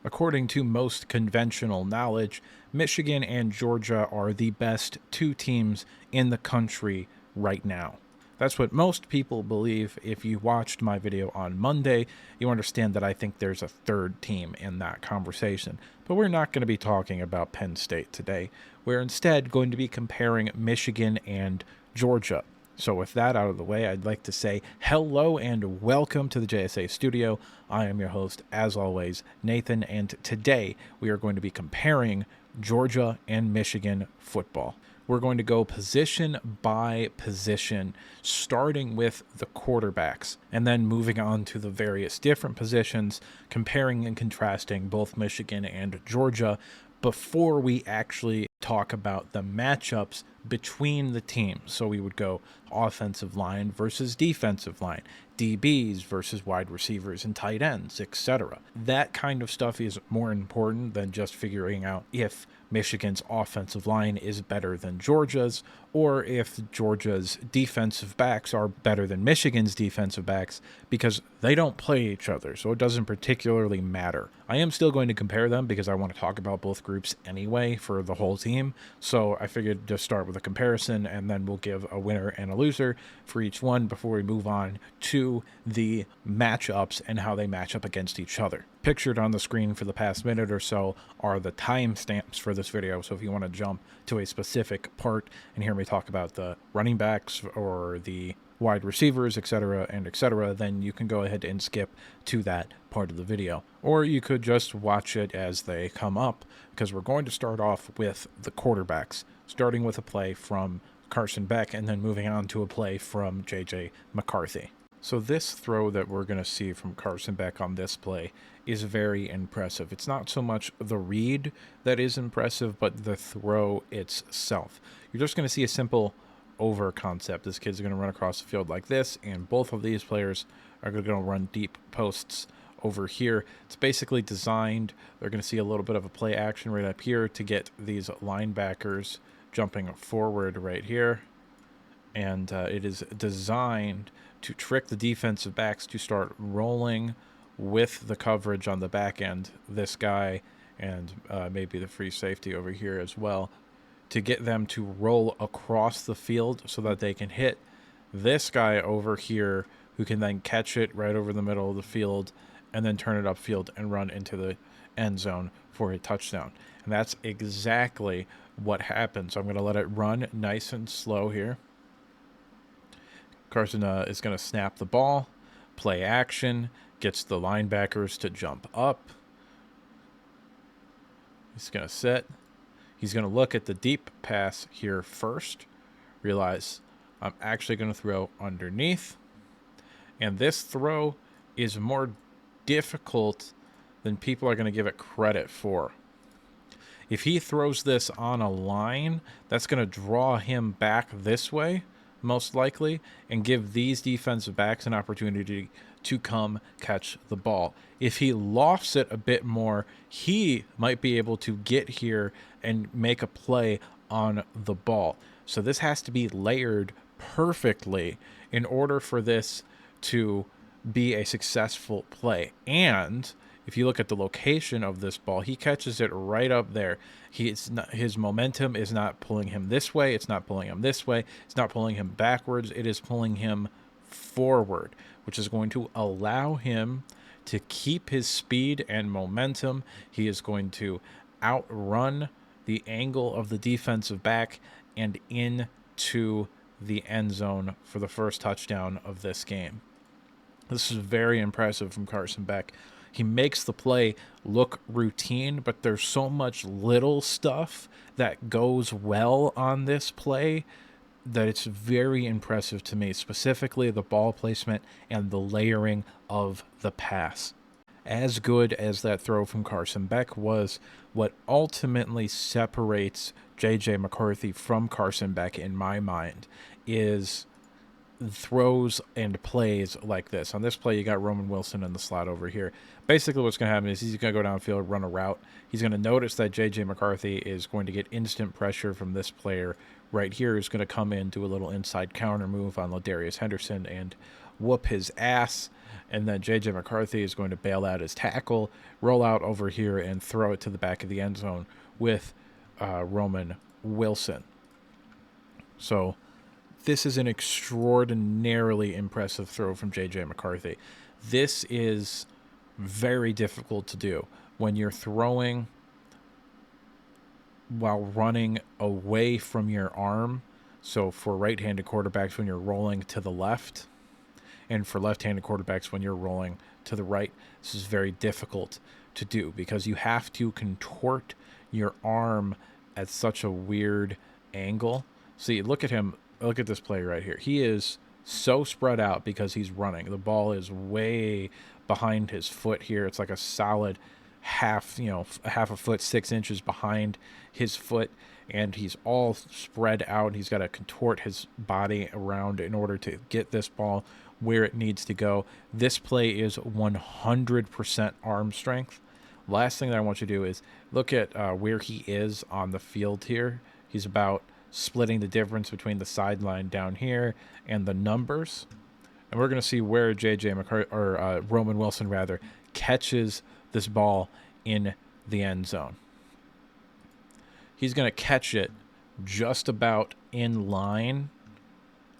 According to most conventional knowledge, Michigan and Georgia are the best two teams in the country right now. That's what most people believe. If you watched my video on Monday, you understand that I think there's a third team in that conversation. But we're not going to be talking about Penn State today. We're instead going to be comparing Michigan and Georgia. So with that out of the way, I'd like to say hello and welcome to the JSA studio. I am your host, as always, Nathan, and today we are going to be comparing Georgia and Michigan football. We're going to go position by position, starting with the quarterbacks, and then moving on to the various different positions, comparing and contrasting both Michigan and Georgia before we actually talk about the matchups between the teams. So we would go offensive line versus defensive line, DBs versus wide receivers and tight ends, etc. That kind of stuff is more important than just figuring out if Michigan's offensive line is better than Georgia's, or if Georgia's defensive backs are better than Michigan's defensive backs, because they don't play each other, so it doesn't particularly matter. I am still going to compare them because I want to talk about both groups anyway for the whole team, so I figured just start with a comparison, and then we'll give a winner and a loser for each one before we move on to the matchups and how they match up against each other. Pictured on the screen for the past minute or so are the timestamps for this video, so if you want to jump to a specific part and hear me talk about the running backs or the wide receivers, etc., and etc., then you can go ahead and skip to that part of the video. Or you could just watch it as they come up, because we're going to start off with the quarterbacks, starting with a play from Carson Beck and then moving on to a play from J.J. McCarthy. So this throw that we're going to see from Carson Beck on this play is very impressive. It's not so much the read that is impressive, but the throw itself. You're just going to see a simple over concept. This kid's going to run across the field like this, and both of these players are going to run deep posts over here. It's basically designed, they're going to see a little bit of a play action right up here to get these linebackers jumping forward right here. And it is designed to trick the defensive backs to start rolling with the coverage on the back end, this guy and maybe the free safety over here as well, to get them to roll across the field so that they can hit this guy over here, who can then catch it right over the middle of the field and then turn it upfield and run into the end zone for a touchdown. And that's exactly what happens. I'm going to let it run nice and slow here. Carson is going to snap the ball, play action, gets the linebackers to jump up. He's going to set. He's going to look at the deep pass here first, realize I'm actually going to throw underneath. And this throw is more difficult than people are going to give it credit for. If he throws this on a line, that's going to draw him back this way, most likely, and give these defensive backs an opportunity to come catch the ball. If he lofts it a bit more, he might be able to get here and make a play on the ball. So this has to be layered perfectly in order for this to be a successful play. And if you look at the location of this ball, he catches it right up there. His momentum is not pulling him this way. It's not pulling him this way. It's not pulling him backwards. It is pulling him forward, which is going to allow him to keep his speed and momentum. He is going to outrun the angle of the defensive back and into the end zone for the first touchdown of this game. This is very impressive from Carson Beck. He makes the play look routine, but there's so much little stuff that goes well on this play that it's very impressive to me, specifically the ball placement and the layering of the pass. As good as that throw from Carson Beck was, what ultimately separates J.J. McCarthy from Carson Beck in my mind is throws and plays like this. On this play, you got Roman Wilson in the slot over here. Basically, what's going to happen is he's going to go downfield, run a route. He's going to notice that J.J. McCarthy is going to get instant pressure from this player right here, who's going to come in, do a little inside counter move on Ladarius Henderson, and whoop his ass. And then J.J. McCarthy is going to bail out his tackle, roll out over here, and throw it to the back of the end zone with Roman Wilson. So this is an extraordinarily impressive throw from J.J. McCarthy. This is very difficult to do when you're throwing while running away from your arm. So for right-handed quarterbacks, when you're rolling to the left, and for left-handed quarterbacks, when you're rolling to the right, this is very difficult to do because you have to contort your arm at such a weird angle. See, look at him. Look at this play right here. He is so spread out because he's running. The ball is way behind his foot here. It's like a solid half a foot, 6 inches behind his foot, and he's all spread out. He's got to contort his body around in order to get this ball where it needs to go. This play is 100% arm strength. Last thing that I want you to do is look at where he is on the field here. He's about splitting the difference between the sideline down here and the numbers. And we're going to see where J.J. McCarthy, or Roman Wilson rather, catches this ball in the end zone. He's going to catch it just about in line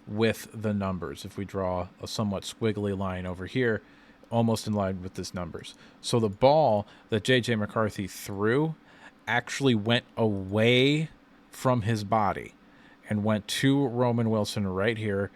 with the numbers. If we draw a somewhat squiggly line over here, almost in line with this numbers. So the ball that J.J. McCarthy threw actually went away from his body and went to Roman Wilson right here.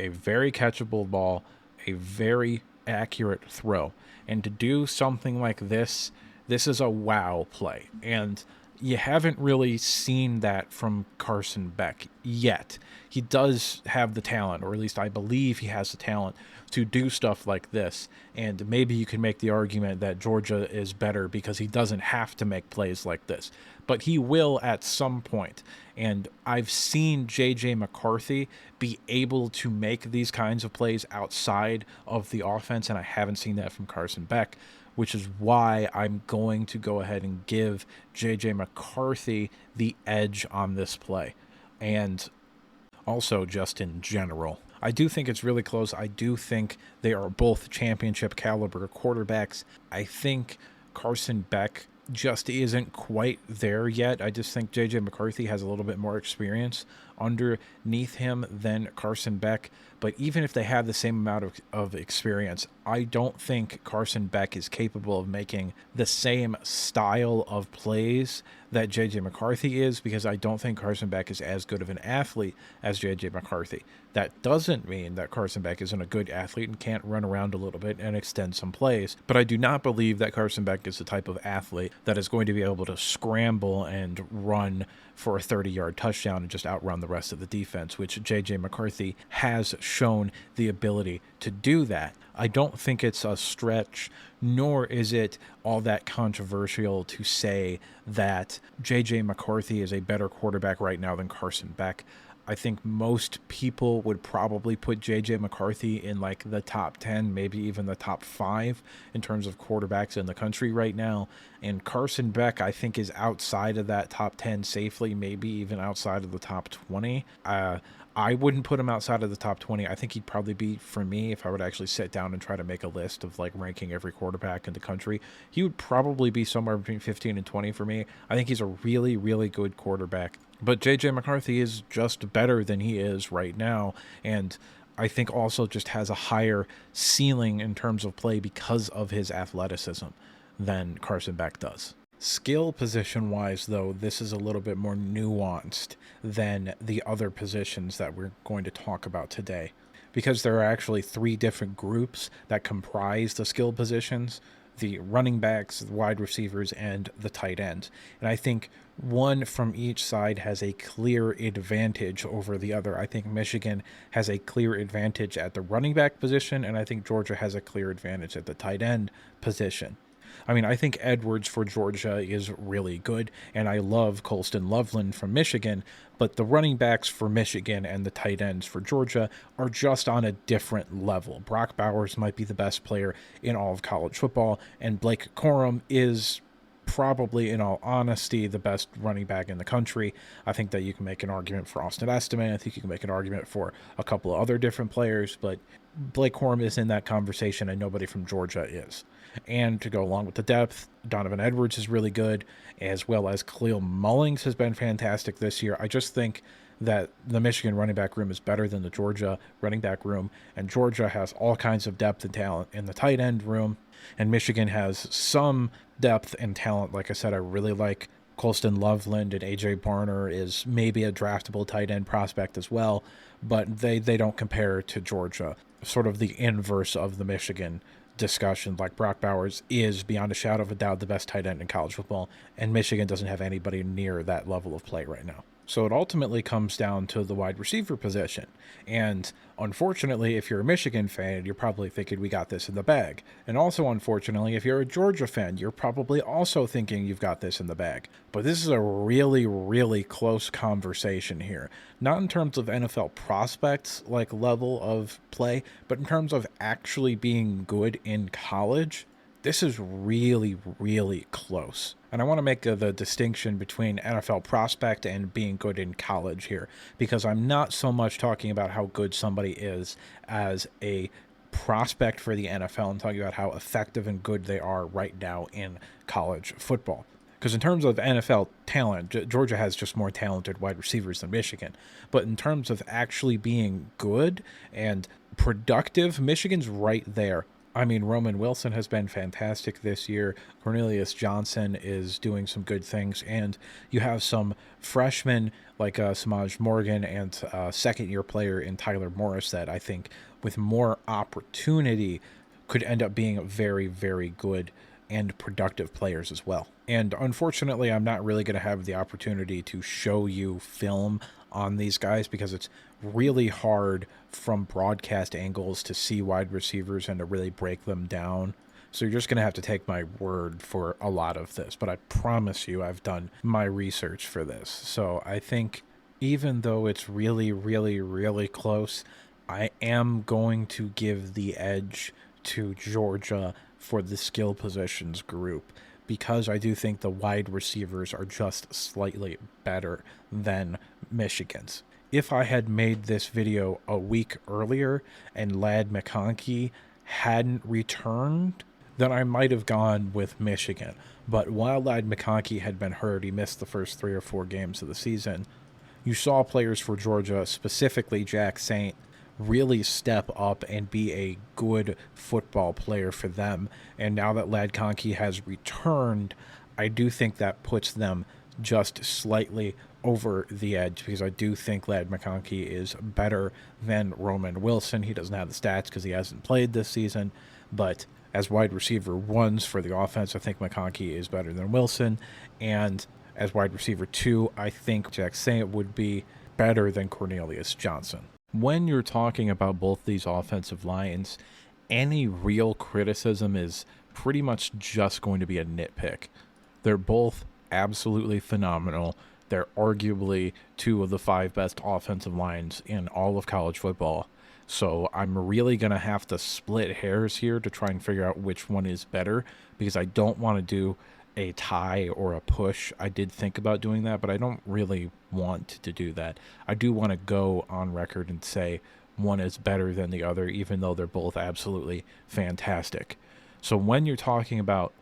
A very catchable ball, a very accurate throw. And to do something like this is a wow play. And you haven't really seen that from Carson Beck yet. He does have the talent, or at least I believe he has the talent to do stuff like this. And maybe you can make the argument that Georgia is better because he doesn't have to make plays like this. But he will at some point. And I've seen J.J. McCarthy be able to make these kinds of plays outside of the offense, and I haven't seen that from Carson Beck, which is why I'm going to go ahead and give J.J. McCarthy the edge on this play. And also just in general, I do think it's really close. I do think they are both championship caliber quarterbacks. I think Carson Beck just isn't quite there yet. I just think J.J. McCarthy has a little bit more experience underneath him than Carson Beck. But even if they have the same amount of experience, I don't think Carson Beck is capable of making the same style of plays that J.J. McCarthy is, because I don't think Carson Beck is as good of an athlete as J.J. McCarthy. That doesn't mean that Carson Beck isn't a good athlete and can't run around a little bit and extend some plays, but I do not believe that Carson Beck is the type of athlete that is going to be able to scramble and run for a 30-yard touchdown and just outrun the rest of the defense, which J.J. McCarthy has shown the ability to do that. I don't think it's a stretch, nor is it all that controversial to say that J.J. McCarthy is a better quarterback right now than Carson Beck. I think most people would probably put J.J. McCarthy in like the top 10, maybe even the top 5 in terms of quarterbacks in the country right now. And Carson Beck, I think, is outside of that top 10 safely, maybe even outside of the top 20. I wouldn't put him outside of the top 20. I think he'd probably be, for me, if I would actually sit down and try to make a list of like ranking every quarterback in the country, he would probably be somewhere between 15 and 20 for me. I think he's a really, really good quarterback. But J.J. McCarthy is just better than he is right now. And I think also just has a higher ceiling in terms of play because of his athleticism than Carson Beck does. Skill position-wise, though, this is a little bit more nuanced than the other positions that we're going to talk about today, because there are actually 3 different groups that comprise the skill positions: the running backs, the wide receivers, and the tight ends. And I think one from each side has a clear advantage over the other. I think Michigan has a clear advantage at the running back position, and I think Georgia has a clear advantage at the tight end position. I mean, I think Edwards for Georgia is really good, and I love Colston Loveland from Michigan, but the running backs for Michigan and the tight ends for Georgia are just on a different level. Brock Bowers might be the best player in all of college football, and Blake Corum is probably, in all honesty, the best running back in the country. I think that you can make an argument for Austin Estime. I think you can make an argument for a couple of other different players, but Blake Corum is in that conversation, and nobody from Georgia is. And to go along with the depth, Donovan Edwards is really good, as well as Khalil Mullings has been fantastic this year. I just think that the Michigan running back room is better than the Georgia running back room, and Georgia has all kinds of depth and talent in the tight end room, and Michigan has some depth and talent. Like I said, I really like Colston Loveland, and A.J. Barner is maybe a draftable tight end prospect as well, but they don't compare to Georgia. Sort of the inverse of the Michigan discussion. Like, Brock Bowers is, beyond a shadow of a doubt, the best tight end in college football, and Michigan doesn't have anybody near that level of play right now. So it ultimately comes down to the wide receiver position. And unfortunately, if you're a Michigan fan, you're probably thinking we got this in the bag. And also, unfortunately, if you're a Georgia fan, you're probably also thinking you've got this in the bag. But this is a really, really close conversation here. Not in terms of NFL prospects, like level of play, but in terms of actually being good in college. This is really, really close. And I want to make the distinction between NFL prospect and being good in college here, because I'm not so much talking about how good somebody is as a prospect for the NFL. I'm talking about how effective and good they are right now in college football. Because in terms of NFL talent, Georgia has just more talented wide receivers than Michigan. But in terms of actually being good and productive, Michigan's right there. I mean, Roman Wilson has been fantastic this year. Cornelius Johnson is doing some good things. And you have some freshmen like Samaj Morgan and second-year player in Tyler Morris that I think, with more opportunity, could end up being very, very good and productive players as well. And unfortunately, I'm not really going to have the opportunity to show you film on these guys because it's really hard from broadcast angles to see wide receivers and to really break them down. So you're just going to have to take my word for a lot of this. But I promise you, I've done my research for this. So I think even though it's really, really, really close, I am going to give the edge to Georgia for the skill positions group, because I do think the wide receivers are just slightly better than Michigan's. If I had made this video a week earlier and Ladd McConkey hadn't returned, then I might have gone with Michigan. But while Ladd McConkey had been hurt, he missed the first 3 or 4 games of the season, you saw players for Georgia, specifically Jack Saint, really step up and be a good football player for them. And now that Ladd McConkey has returned, I do think that puts them just slightly over the edge, because I do think Ladd McConkey is better than Roman Wilson. He doesn't have the stats because he hasn't played this season, but as wide receiver ones for the offense, I think McConkey is better than Wilson. And as wide receiver 2, I think Jack Saint would be better than Cornelius Johnson. When you're talking about both these offensive lines, any real criticism is pretty much just going to be a nitpick. They're both absolutely phenomenal. They're arguably 2 of the 5 best offensive lines in all of college football. So I'm really going to have to split hairs here to try and figure out which one is better, because I don't want to do a tie or a push. I did think about doing that, but I don't really want to do that. I do want to go on record and say one is better than the other, even though they're both absolutely fantastic. So when you're talking about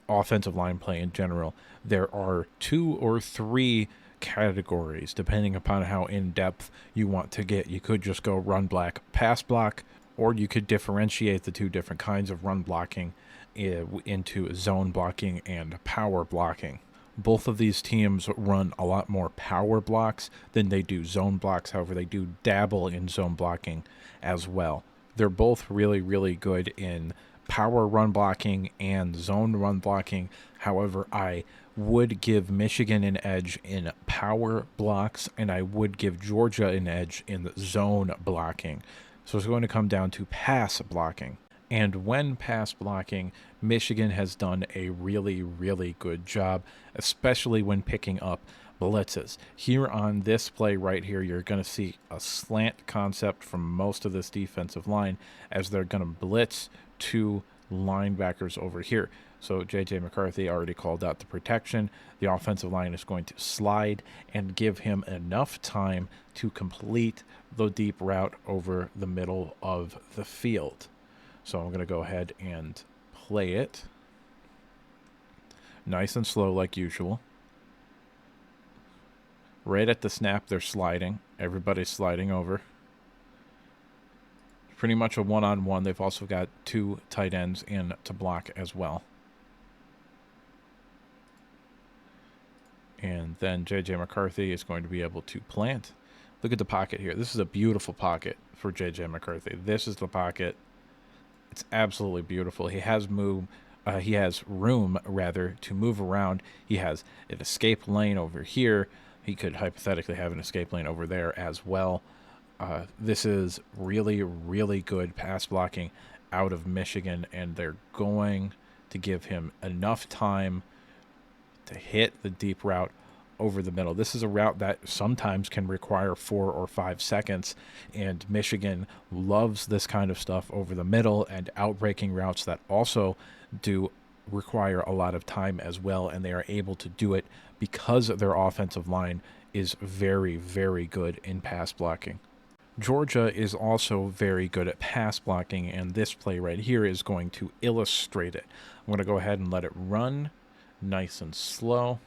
offensive line play in general, there are 2 or 3 categories depending upon how in-depth you want to get. You could just go run block, pass block, or you could differentiate the 2 different kinds of run blocking into zone blocking and power blocking. Both of these teams run a lot more power blocks than they do zone blocks. However, they do dabble in zone blocking as well. They're both really, really good in power run blocking and zone run blocking. However, I would give Michigan an edge in power blocks, and I would give Georgia an edge in zone blocking. So it's going to come down to pass blocking. And when pass blocking, Michigan has done a really, really good job, especially when picking up blitzes. Here on this play right here, you're going to see a slant concept from most of this defensive line as they're going to blitz 2 linebackers over here. So J.J. McCarthy already called out the protection. The offensive line is going to slide and give him enough time to complete the deep route over the middle of the field. So I'm going to go ahead and play it. Nice and slow like usual. Right at the snap, they're sliding. Everybody's sliding over. Pretty much a one-on-one. They've also got 2 tight ends in to block as well. And then J.J. McCarthy is going to be able to plant. Look at the pocket here. This is a beautiful pocket for J.J. McCarthy. This is the pocket. It's absolutely beautiful. He has room to move around. He has an escape lane over here. He could hypothetically have an escape lane over there as well. This is really, really good pass blocking out of Michigan, and they're going to give him enough time to hit the deep route over the middle. This is a route that sometimes can require 4 or 5 seconds, and Michigan loves this kind of stuff over the middle and outbreaking routes that also do require a lot of time as well, and they are able to do it because their offensive line is very, very good in pass blocking. Georgia is also very good at pass blocking, and this play right here is going to illustrate it. I'm going to go ahead and let it run nice and slow.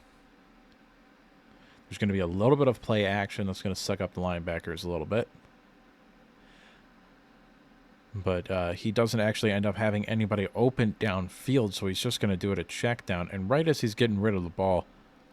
There's going to be a little bit of play action that's going to suck up the linebackers a little bit. But he doesn't actually end up having anybody open downfield, so he's just going to do it a check down. And right as he's getting rid of the ball,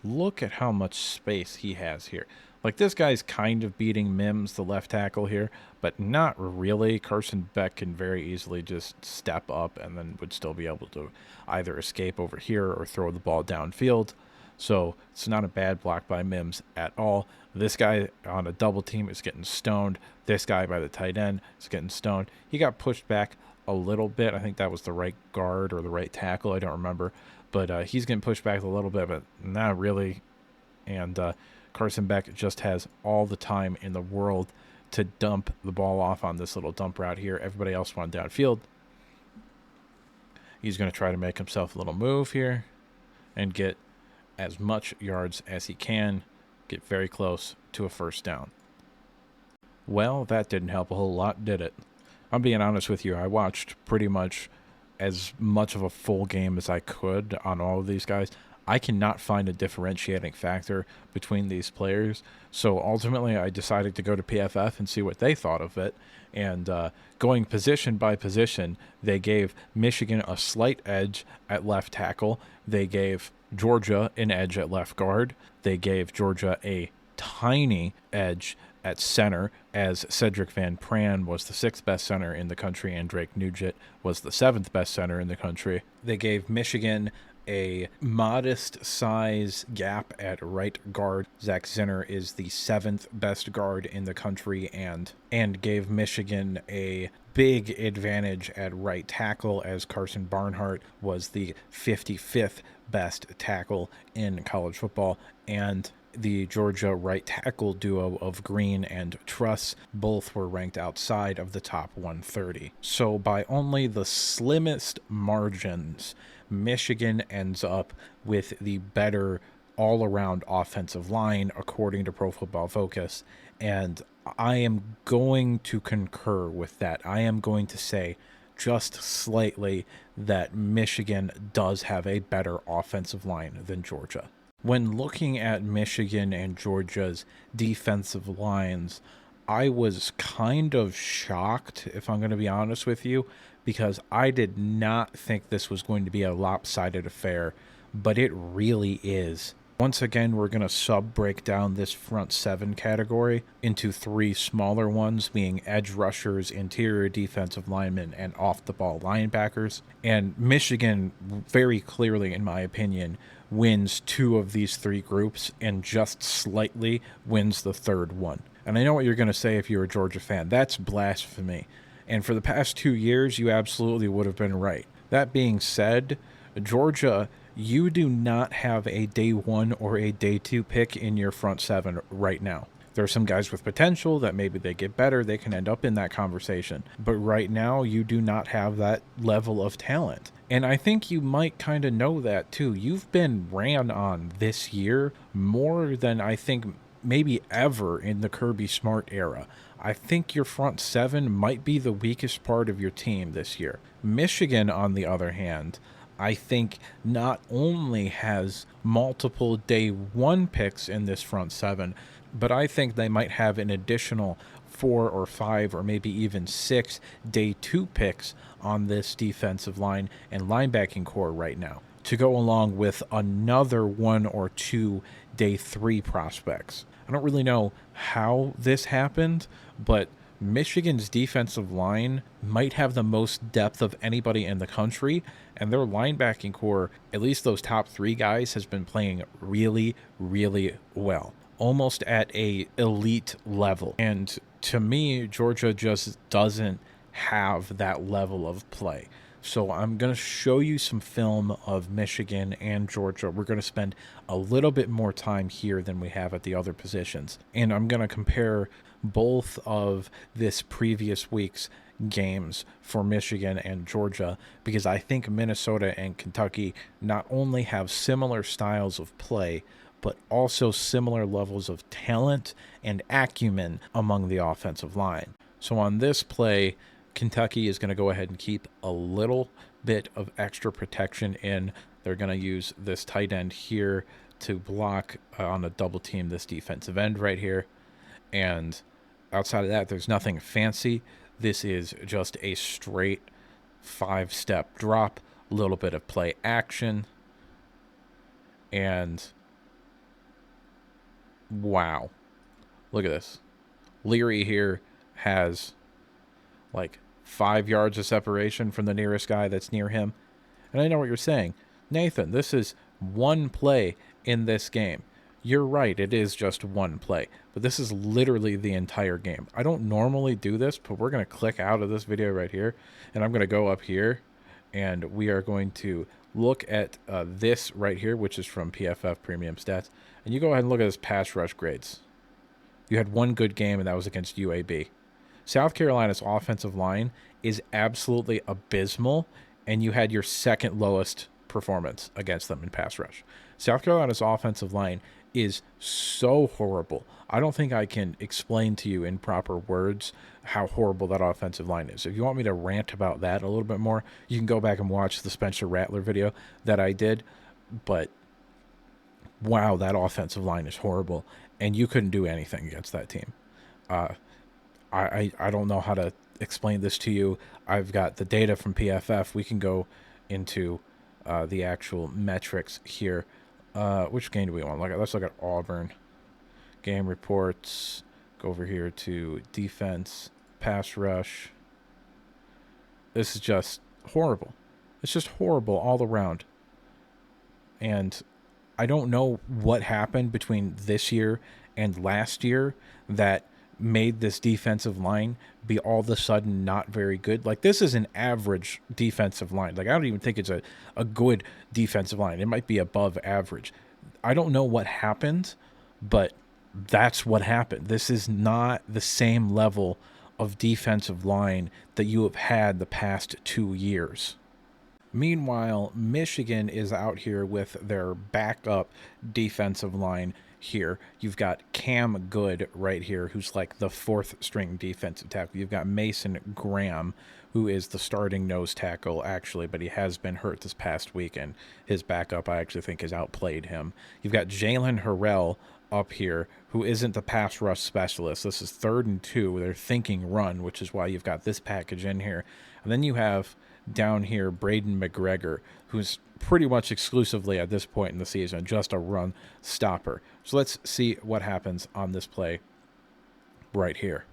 look at how much space he has here. Like, this guy's kind of beating Mims, the left tackle here, but not really. Carson Beck can very easily just step up and then would still be able to either escape over here or throw the ball downfield. So it's not a bad block by Mims at all. This guy on a double team is getting stoned. This guy by the tight end is getting stoned. He got pushed back a little bit. I think that was the right guard or the right tackle. I don't remember. But he's getting pushed back a little bit, but not really. And Carson Beck just has all the time in the world to dump the ball off on this little dump route here. Everybody else went downfield. He's going to try to make himself a little move here and get as much yards as he can, get very close to a first down. Well, that didn't help a whole lot, did it? I'm being honest with you. I watched pretty much as much of a full game as I could on all of these guys. I cannot find a differentiating factor between these players. So ultimately, I decided to go to PFF and see what they thought of it. And going position by position, they gave Michigan a slight edge at left tackle. They gave Georgia an edge at left guard. They gave Georgia a tiny edge at center, as Cedric Van Pran was the 6th best center in the country and Drake Nugent was the 7th best center in the country. They gave Michigan a modest size gap at right guard. Zach Zinner is the 7th best guard in the country and gave Michigan a big advantage at right tackle, as Carson Barnhart was the 55th best tackle in college football, and the Georgia right tackle duo of Green and Truss both were ranked outside of the top 130. So by only the slimmest margins, Michigan ends up with the better all-around offensive line, according to Pro Football Focus, and I am going to concur with that. I am going to say just slightly that Michigan does have a better offensive line than Georgia. When looking at Michigan and Georgia's defensive lines, I was kind of shocked, if I'm going to be honest with you, because I did not think this was going to be a lopsided affair, but it really is. Once again, we're going to sub-break down this front 7 category into 3 smaller ones, being edge rushers, interior defensive linemen, and off-the-ball linebackers. And Michigan, very clearly, in my opinion, wins 2 of these 3 groups and just slightly wins the 3rd one. And I know what you're going to say if you're a Georgia fan. That's blasphemy. And for the past 2 years, you absolutely would have been right. That being said, Georgia, you do not have a day 1 or a day 2 pick in your front 7 right now. There are some guys with potential that maybe they get better, they can end up in that conversation. But right now, you do not have that level of talent. And I think you might kind of know that too. You've been ran on this year more than I think maybe ever in the Kirby Smart era. I think your front seven might be the weakest part of your team this year. Michigan, on the other hand, I think not only has multiple day one picks in this front seven, but I think they might have an additional 4 or 5 or maybe even 6 day two picks on this defensive line and linebacking core right now to go along with another 1 or 2 day three prospects. I don't really know how this happened, but Michigan's defensive line might have the most depth of anybody in the country, and their linebacking core, at least those top 3 guys, has been playing really, really well, almost at a elite level. And to me, Georgia just doesn't have that level of play. So I'm going to show you some film of Michigan and Georgia. We're going to spend a little bit more time here than we have at the other positions. And I'm going to compare both of this previous week's games for Michigan and Georgia, because I think Minnesota and Kentucky not only have similar styles of play, but also similar levels of talent and acumen among the offensive line. So on this play, Kentucky is going to go ahead and keep a little bit of extra protection in. They're going to use this tight end here to block on a double team this defensive end right here. And outside of that, there's nothing fancy. This is just a straight 5-step drop, a little bit of play action. And wow, look at this. Leary here has like 5 yards of separation from the nearest guy that's near him. And I know what you're saying. Nathan, this is one play in this game. You're right, it is just one play. But this is literally the entire game. I don't normally do this, but we're going to click out of this video right here. And I'm going to go up here. And we are going to look at this right here, which is from PFF Premium Stats. And you go ahead and look at this pass rush grades. You had one good game, and that was against UAB. South Carolina's offensive line is absolutely abysmal, and you had your second lowest performance against them in pass rush. South Carolina's offensive line is so horrible. I don't think I can explain to you in proper words how horrible that offensive line is. If you want me to rant about that a little bit more, you can go back and watch the Spencer Rattler video that I did. But wow, that offensive line is horrible, and you couldn't do anything against that team. I don't know how to explain this to you. I've got the data from PFF. We can go into the actual metrics here. Which game do we want? Let's look at Auburn. Game reports. Go over here to defense, pass rush. This is just horrible. It's just horrible all around. And I don't know what happened between this year and last year that made this defensive line be all of a sudden not very good. Like, this is an average defensive line. Like, I don't even think it's a good defensive line. It might be above average. I don't know what happened, but that's what happened. This is not the same level of defensive line that you have had the past 2 years. Meanwhile, Michigan is out here with their backup defensive line here. You've got Cam Good right here, who's like the 4th string defensive tackle. You've got Mason Graham, who is the starting nose tackle, actually, but he has been hurt this past week, and his backup, I actually think, has outplayed him. You've got Jalen Harrell up here, who isn't the pass rush specialist. This is 3rd and 2. They're thinking run, which is why you've got this package in here. And then you have down here Braden McGregor, who's pretty much exclusively at this point in the season just a run stopper. So let's see what happens on this play right here.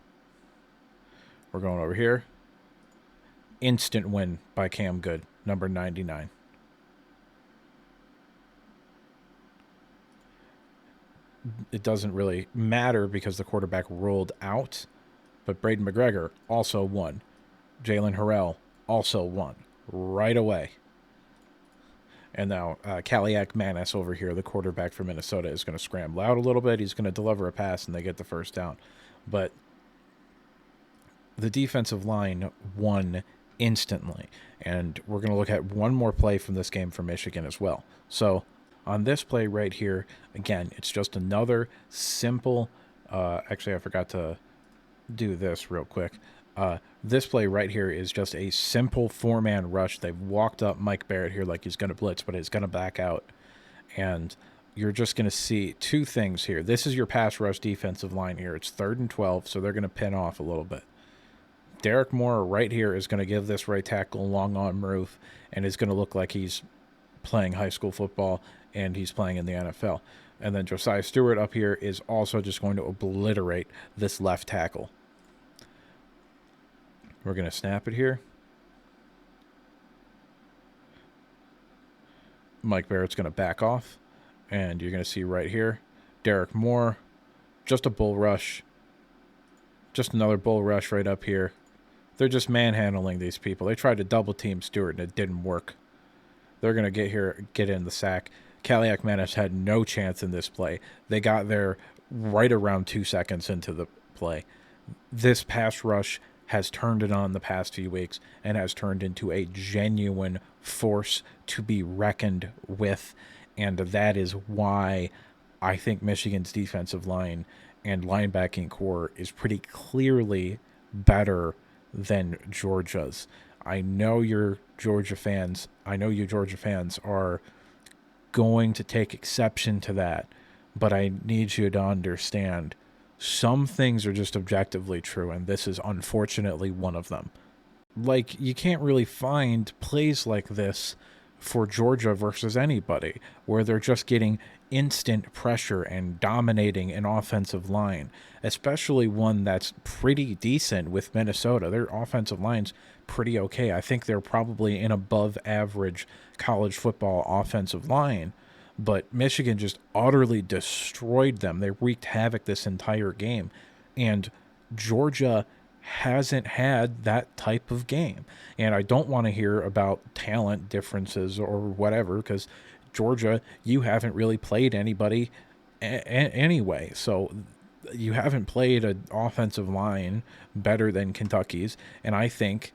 We're going over here. Instant win by Cam Good, number 99. It doesn't really matter because the quarterback rolled out, but Braden McGregor also won. Jalen Harrell also won right away. And now Kaliak Manis over here, the quarterback for Minnesota, is going to scramble out a little bit. He's going to deliver a pass, and they get the first down. But the defensive line won instantly. And we're going to look at one more play from this game for Michigan as well. So on this play right here, again, it's just another simple actually, I forgot to do this real quick. This play right here is just a simple four-man rush. They've walked up Mike Barrett here like he's going to blitz, but he's going to back out. And you're just going to see two things here. This is your pass rush defensive line here. It's 3rd and 12, so they're going to pin off a little bit. Derek Moore right here is going to give this right tackle a long arm move, and it's going to look like he's playing high school football and he's playing in the NFL. And then Josiah Stewart up here is also just going to obliterate this left tackle. We're going to snap it here. Mike Barrett's going to back off. And you're going to see right here, Derek Moore, just a bull rush. Just another bull rush right up here. They're just manhandling these people. They tried to double team Stewart, and it didn't work. They're going to get in the sack. Kaliak Manis had no chance in this play. They got there right around 2 seconds into the play. This pass rush has turned it on the past few weeks and has turned into a genuine force to be reckoned with. And that is why I think Michigan's defensive line and linebacking core is pretty clearly better than Georgia's. I know you're Georgia fans. I know you Georgia fans are going to take exception to that, but I need you to understand some things are just objectively true, and this is unfortunately one of them. Like, you can't really find plays like this for Georgia versus anybody, where they're just getting instant pressure and dominating an offensive line, especially one that's pretty decent with Minnesota. Their offensive line's pretty okay. I think they're probably an above average college football offensive line, but Michigan just utterly destroyed them. They wreaked havoc this entire game, and Georgia hasn't had that type of game. And I don't want to hear about talent differences or whatever, because Georgia, you haven't really played anybody anyway. So you haven't played an offensive line better than Kentucky's, and I think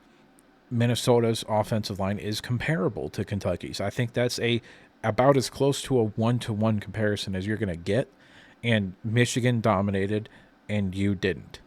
Minnesota's offensive line is comparable to Kentucky's. I think that's about as close to a one-to-one comparison as you're going to get, and Michigan dominated and you didn't.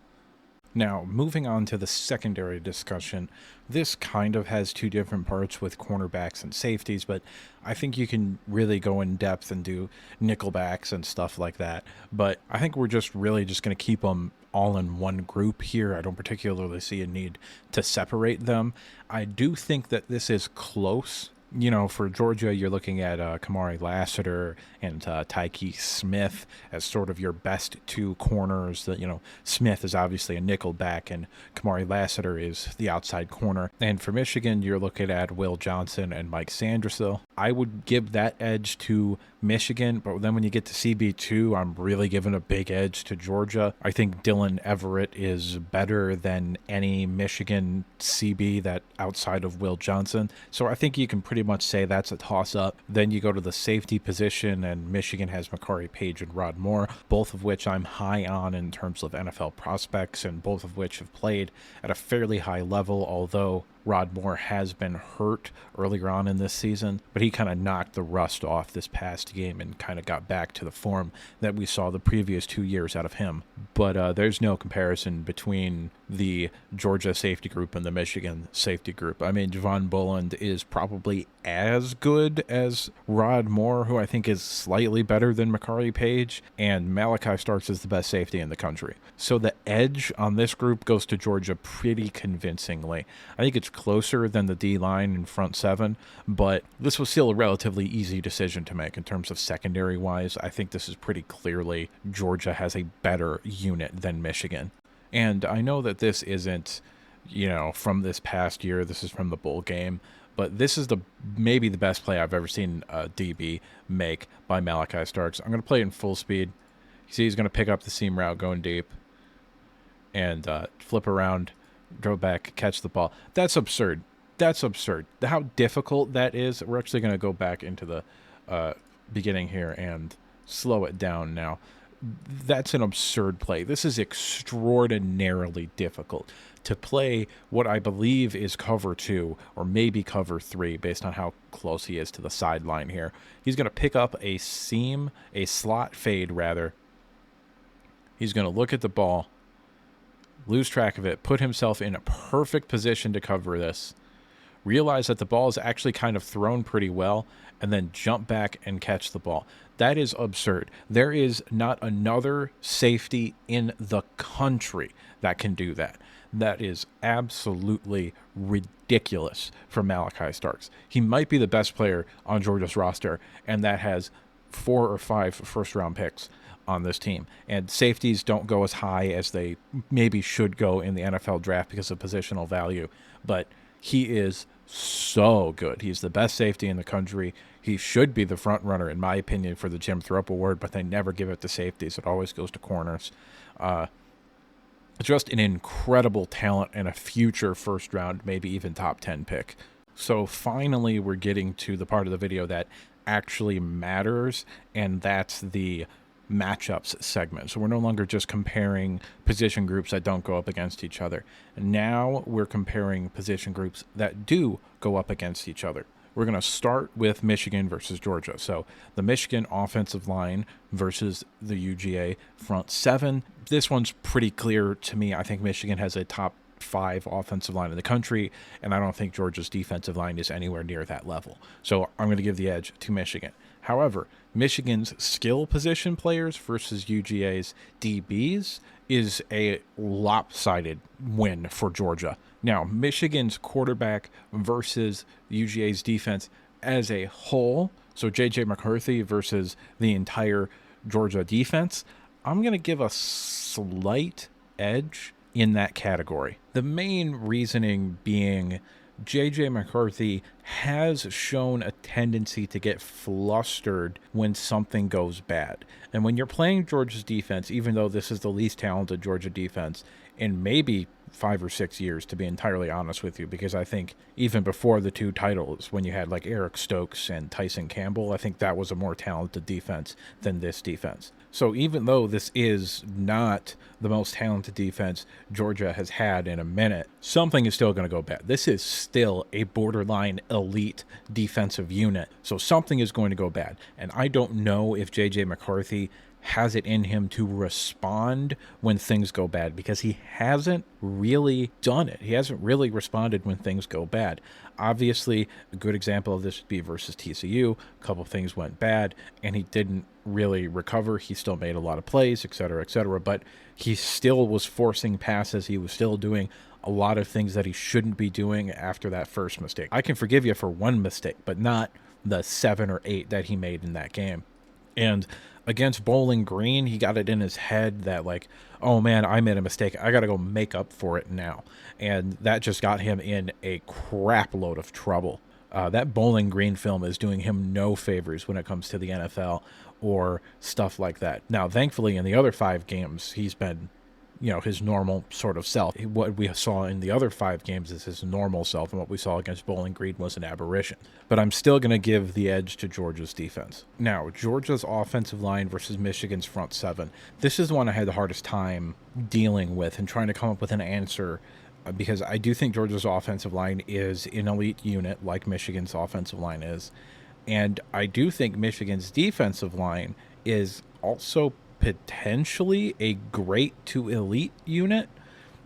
Now, moving on to the secondary discussion, this kind of has two different parts with cornerbacks and safeties, but I think you can really go in depth and do nickelbacks and stuff like that. But I think we're just really just going to keep them all in one group here. I don't particularly see a need to separate them. I do think that this is close. You know, for Georgia, you're looking at Kamari Lassiter and Tyke Smith as sort of your best two corners. That, you know, Smith is obviously a nickel back, and Kamari Lassiter is the outside corner. And for Michigan, you're looking at Will Johnson and Mike Sanderson. I would give that edge to Michigan, but then when you get to CB2, I'm really giving a big edge to Georgia. I think Dylan Everett is better than any Michigan CB that outside of Will Johnson. So I think you can pretty much say that's a toss-up. Then you go to the safety position, and Michigan has Makari Page and Rod Moore, both of which I'm high on in terms of NFL prospects, and both of which have played at a fairly high level, although Rod Moore has been hurt earlier on in this season, but he kind of knocked the rust off this past game and kind of got back to the form that we saw the previous 2 years out of him. But there's no comparison between the Georgia safety group and the Michigan safety group. I mean, Javon Boland is probably as good as Rod Moore, who I think is slightly better than Makari Page, and Malachi Starks is the best safety in the country. So the edge on this group goes to Georgia pretty convincingly. I think it's closer than the D-line and front seven, but this was still a relatively easy decision to make in terms of secondary-wise. I think this is pretty clearly Georgia has a better unit than Michigan. And I know that this isn't, you know, from this past year. This is from the bowl game. But this is maybe the best play I've ever seen a DB make by Malachi Starks. I'm going to play it in full speed. You see he's going to pick up the seam route going deep and flip around, go back, catch the ball. That's absurd. That's absurd. How difficult that is. We're actually going to go back into the beginning here and slow it down now. That's an absurd play. This is extraordinarily difficult to play what I believe is cover 2 or maybe cover 3 based on how close he is to the sideline here. He's going to pick up a seam, a slot fade rather. He's going to look at the ball, lose track of it, put himself in a perfect position to cover this, realize that the ball is actually kind of thrown pretty well, and then jump back and catch the ball. That is absurd. There is not another safety in the country that can do that. That is absolutely ridiculous from Malaki Starks. He might be the best player on Georgia's roster, and that has 4 or 5 first-round picks on this team. And safeties don't go as high as they maybe should go in the NFL draft because of positional value, but he is so good. He's the best safety in the country. He should be the front runner, in my opinion, for the Jim Thorpe Award, but they never give it to safeties. It always goes to corners. Just an incredible talent and a future first round, maybe even top 10 pick. So finally, we're getting to the part of the video that actually matters, and that's the matchups segment. So we're no longer just comparing position groups that don't go up against each other. Now we're comparing position groups that do go up against each other. We're going to start with Michigan versus Georgia. So the Michigan offensive line versus the UGA front 7. This one's pretty clear to me. I think Michigan has a top 5 offensive line in the country, and I don't think Georgia's defensive line is anywhere near that level. So I'm going to give the edge to Michigan. However, Michigan's skill position players versus UGA's DBs is a lopsided win for Georgia. Now, Michigan's quarterback versus UGA's defense as a whole, so J.J. McCarthy versus the entire Georgia defense, I'm going to give a slight edge in that category. The main reasoning being J.J. McCarthy has shown a tendency to get flustered when something goes bad. And when you're playing Georgia's defense, even though this is the least talented Georgia defense in maybe 5 or 6 years, to be entirely honest with you, because I think even before the 2 titles, when you had like Eric Stokes and Tyson Campbell, I think that was a more talented defense than this defense. So even though this is not the most talented defense Georgia has had in a minute, something is still going to go bad. This is still a borderline elite defensive unit, so something is going to go bad. And I don't know if J.J. McCarthy has it in him to respond when things go bad, because he hasn't really done it. He hasn't really responded when things go bad. Obviously, a good example of this would be versus TCU. A couple of things went bad, and he didn't really recover. He still made a lot of plays, et cetera, but he still was forcing passes. He was still doing a lot of things that he shouldn't be doing after that first mistake. I can forgive you for one mistake, but not the 7 or 8 that he made in that game. And against Bowling Green, he got it in his head that, like, oh man, I made a mistake. I got to go make up for it now. And that just got him in a crap load of trouble. That Bowling Green film is doing him no favors when it comes to the NFL or stuff like that. Now, thankfully, in the other 5 games, he's been, his normal sort of self. What we saw in the other 5 games is his normal self, and what we saw against Bowling Green was an aberration. But I'm still going to give the edge to Georgia's defense. Now, Georgia's offensive line versus Michigan's front 7. This is the one I had the hardest time dealing with and trying to come up with an answer, because I do think Georgia's offensive line is an elite unit like Michigan's offensive line is. And I do think Michigan's defensive line is also potentially a great to elite unit,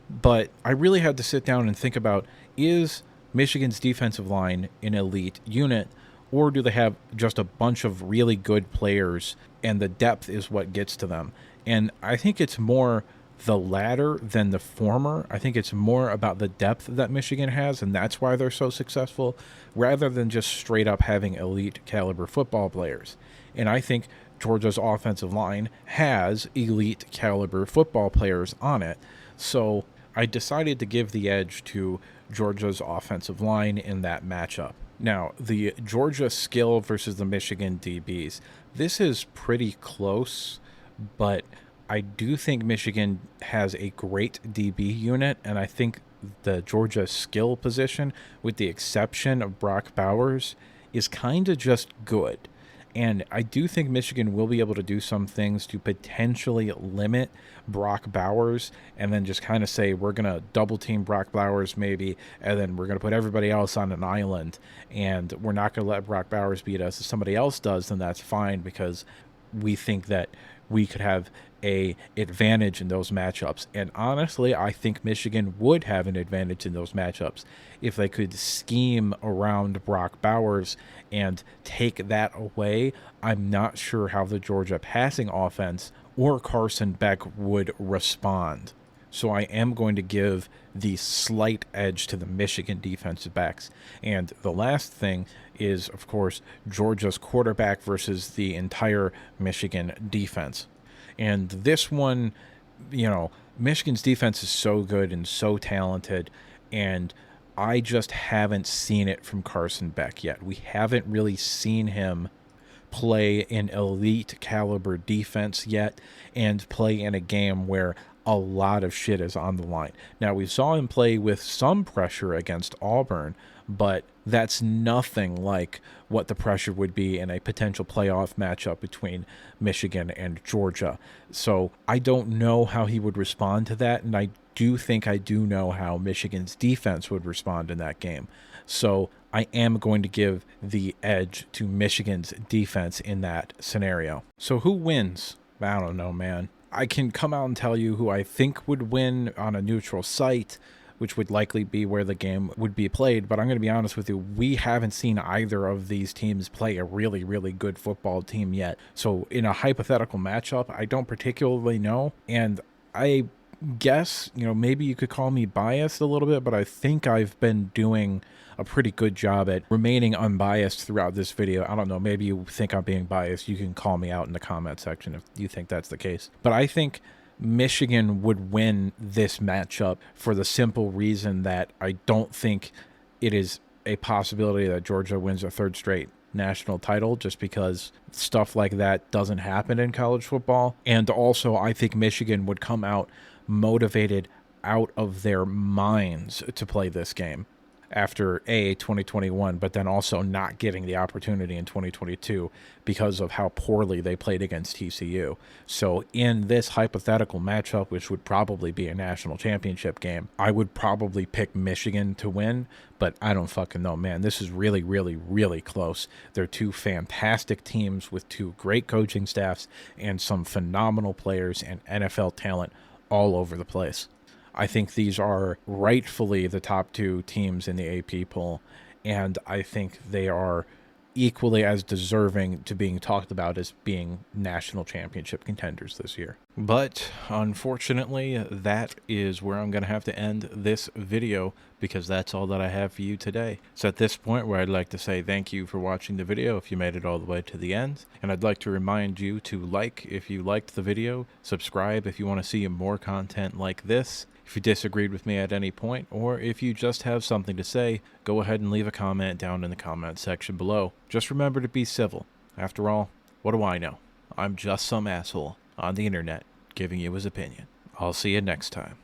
but I really had to sit down and think about, is Michigan's defensive line an elite unit, or do they have just a bunch of really good players and the depth is what gets to them? And I think it's more the latter than the former. I think it's more about the depth that Michigan has, and that's why they're so successful, rather than just straight up having elite caliber football players. And I think Georgia's offensive line has elite caliber football players on it. So I decided to give the edge to Georgia's offensive line in that matchup. Now, the Georgia skill versus the Michigan DBs. This is pretty close, but I do think Michigan has a great DB unit, and I think the Georgia skill position, with the exception of Brock Bowers, is kind of just good. And I do think Michigan will be able to do some things to potentially limit Brock Bowers and then just kind of say, we're going to double team Brock Bowers maybe, and then we're going to put everybody else on an island, and we're not going to let Brock Bowers beat us. If somebody else does, then that's fine, because we think that we could have a advantage in those matchups. And honestly, I think Michigan would have an advantage in those matchups if they could scheme around Brock Bowers and take that away. I'm not sure how the Georgia passing offense or Carson Beck would respond. So I am going to give the slight edge to the Michigan defensive backs. And the last thing is, of course, Georgia's quarterback versus the entire Michigan defense. And this one, Michigan's defense is so good and so talented, and I just haven't seen it from Carson Beck yet. We haven't really seen him play an elite caliber defense yet and play in a game where a lot of shit is on the line. Now, we saw him play with some pressure against Auburn, but that's nothing like what the pressure would be in a potential playoff matchup between Michigan and Georgia. So I don't know how he would respond to that, and I do think I do know how Michigan's defense would respond in that game. So I am going to give the edge to Michigan's defense in that scenario. So who wins? I don't know, man. I can come out and tell you who I think would win on a neutral site, which would likely be where the game would be played. But I'm going to be honest with you, we haven't seen either of these teams play a really, really good football team yet. So in a hypothetical matchup, I don't particularly know. And I guess, maybe you could call me biased a little bit, but I think I've been doing a pretty good job at remaining unbiased throughout this video. I don't know, maybe you think I'm being biased. You can call me out in the comment section if you think that's the case. But I think Michigan would win this matchup for the simple reason that I don't think it is a possibility that Georgia wins a third straight national title, just because stuff like that doesn't happen in college football. And also, I think Michigan would come out motivated out of their minds to play this game after 2021, but then also not getting the opportunity in 2022 because of how poorly they played against TCU. So in this hypothetical matchup, which would probably be a national championship game, I would probably pick Michigan to win, but I don't fucking know, man. This is really, really, really close. They're two fantastic teams with two great coaching staffs and some phenomenal players and NFL talent all over the place. I think these are rightfully the top two teams in the AP poll, and I think they are equally as deserving to being talked about as being national championship contenders this year. But unfortunately, that is where I'm going to have to end this video, because that's all that I have for you today. It's at this point where I'd like to say thank you for watching the video if you made it all the way to the end. And I'd like to remind you to like if you liked the video, subscribe if you want to see more content like this. If you disagreed with me at any point, or if you just have something to say, go ahead and leave a comment down in the comment section below. Just remember to be civil. After all, what do I know? I'm just some asshole on the internet giving you his opinion. I'll see you next time.